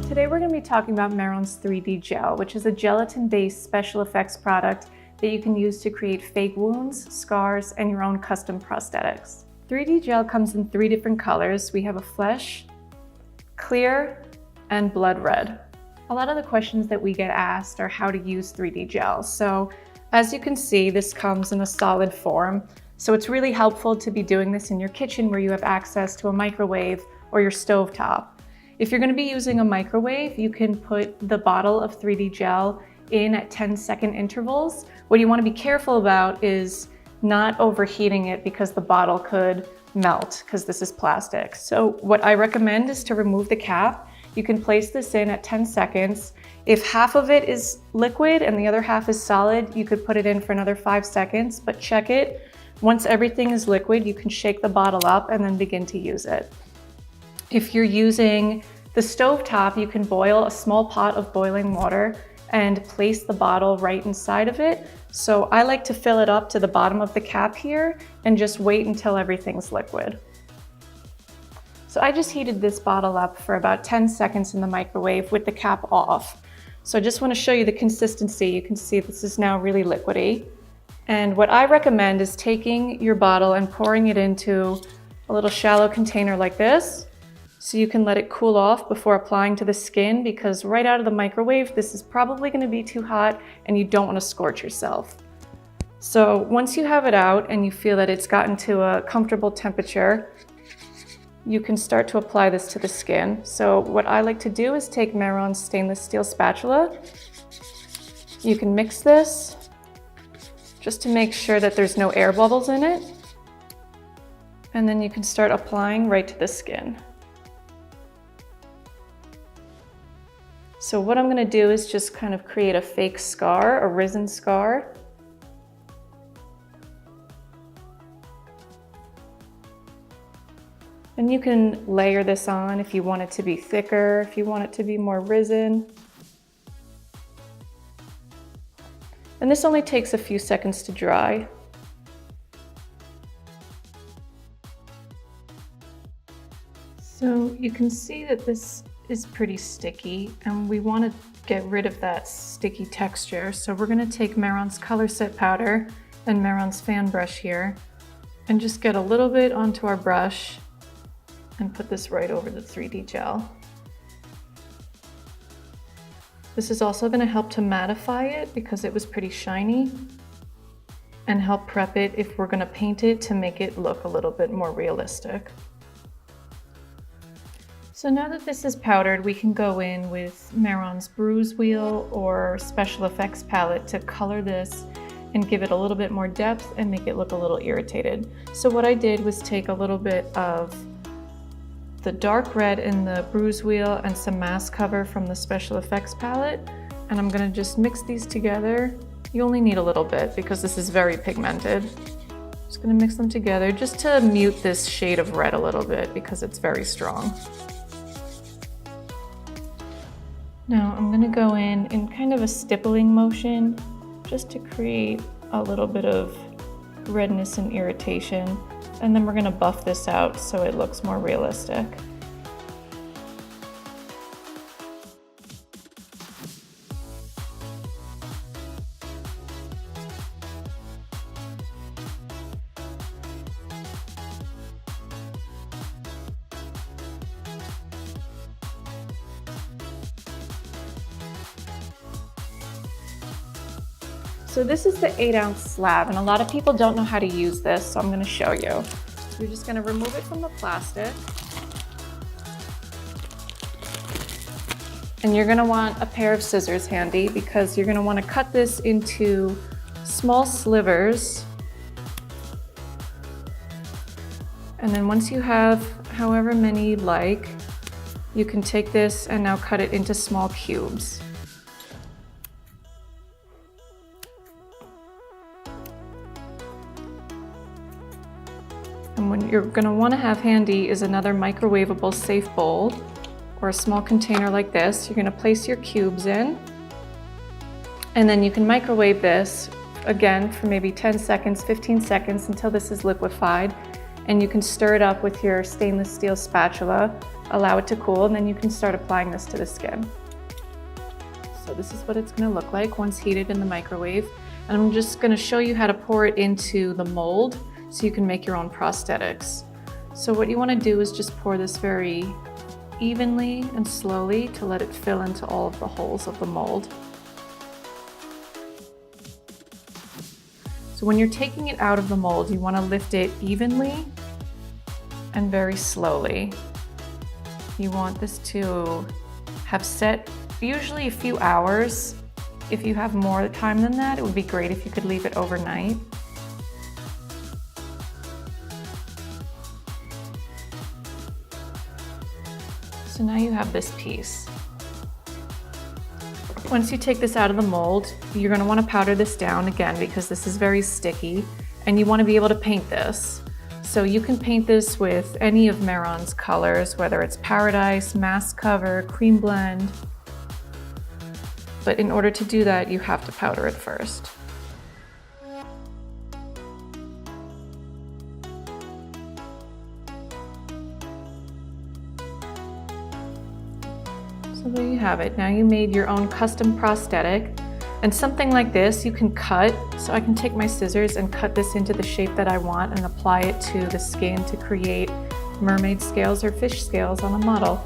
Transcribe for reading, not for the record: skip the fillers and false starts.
Today we're going to be talking about Mehron's 3D gel, which is a gelatin-based special effects product that you can use to create fake wounds, scars, and your own custom prosthetics. 3D gel comes in 3 different colors. We have a flesh, clear, and blood red. A lot of the questions that we get asked are how to use 3D gel. So as you can see, this comes in a solid form. So it's really helpful to be doing this in your kitchen where you have access to a microwave or your stovetop. If you're going to be using a microwave, you can put the bottle of 3D gel in at 10-second intervals. What you want to be careful about is not overheating it because the bottle could melt because this is plastic. So what I recommend is to remove the cap. You can place this in at 10 seconds. If half of it is liquid and the other half is solid, you could put it in for another 5 seconds, but check it. Once everything is liquid, you can shake the bottle up and then begin to use it. If you're using the stovetop, you can boil a small pot of boiling water and place the bottle right inside of it. So I like to fill it up to the bottom of the cap here and just wait until everything's liquid. So I just heated this bottle up for about 10 seconds in the microwave with the cap off. So I just want to show you the consistency. You can see this is now really liquidy. And what I recommend is taking your bottle and pouring it into a little shallow container like this. So you can let it cool off before applying to the skin, because right out of the microwave, this is probably going to be too hot and you don't want to scorch yourself. So once you have it out and you feel that it's gotten to a comfortable temperature, you can start to apply this to the skin. So what I like to do is take Mehron's stainless steel spatula. You can mix this just to make sure that there's no air bubbles in it. And then you can start applying right to the skin. So what I'm going to do is just kind of create a fake scar, a risen scar. And you can layer this on if you want it to be thicker, if you want it to be more risen. And this only takes a few seconds to dry. So you can see that this is pretty sticky and we want to get rid of that sticky texture. So we're going to take Mehron's color set powder and Mehron's fan brush here and just get a little bit onto our brush and put this right over the 3D gel. This is also going to help to mattify it because it was pretty shiny, and help prep it if we're going to paint it to make it look a little bit more realistic. So now that this is powdered, we can go in with Mehron's bruise wheel or special effects palette to color this and give it a little bit more depth and make it look a little irritated. So what I did was take a little bit of the dark red in the bruise wheel and some mask cover from the special effects palette, and I'm going to just mix these together. You only need a little bit because this is very pigmented. Just going to mix them together just to mute this shade of red a little bit because it's very strong. Now I'm going to go in kind of a stippling motion just to create a little bit of redness and irritation, and then we're going to buff this out so it looks more realistic. So this is the 8-ounce slab, and a lot of people don't know how to use this, so I'm going to show you. So you're just going to remove it from the plastic. And you're going to want a pair of scissors handy because you're going to want to cut this into small slivers. And then once you have however many you'd like, you can take this and now cut it into small cubes. And what you're going to want to have handy is another microwavable safe bowl or a small container like this. You're going to place your cubes in, and then you can microwave this again for maybe 10 seconds, 15 seconds until this is liquefied. and you can stir it up with your stainless steel spatula, allow it to cool, and then you can start applying this to the skin. So this is what it's going to look like once heated in the microwave. And I'm just going to show you how to pour it into the mold so you can make your own prosthetics. So what you want to do is just pour this very evenly and slowly to let it fill into all of the holes of the mold. So when you're taking it out of the mold, you want to lift it evenly and very slowly. You want this to have set usually a few hours. If you have more time than that, it would be great if you could leave it overnight. So now you have this piece. Once you take this out of the mold, you're going to want to powder this down again because this is very sticky, and you want to be able to paint this. So you can paint this with any of Mehron's colors, whether it's Paradise, Mask Cover, Cream Blend. But in order to do that, you have to powder it first. So there you have it. Now you made your own custom prosthetic. And something like this you can cut. So I can take my scissors and cut this into the shape that I want and apply it to the skin to create mermaid scales or fish scales on a model.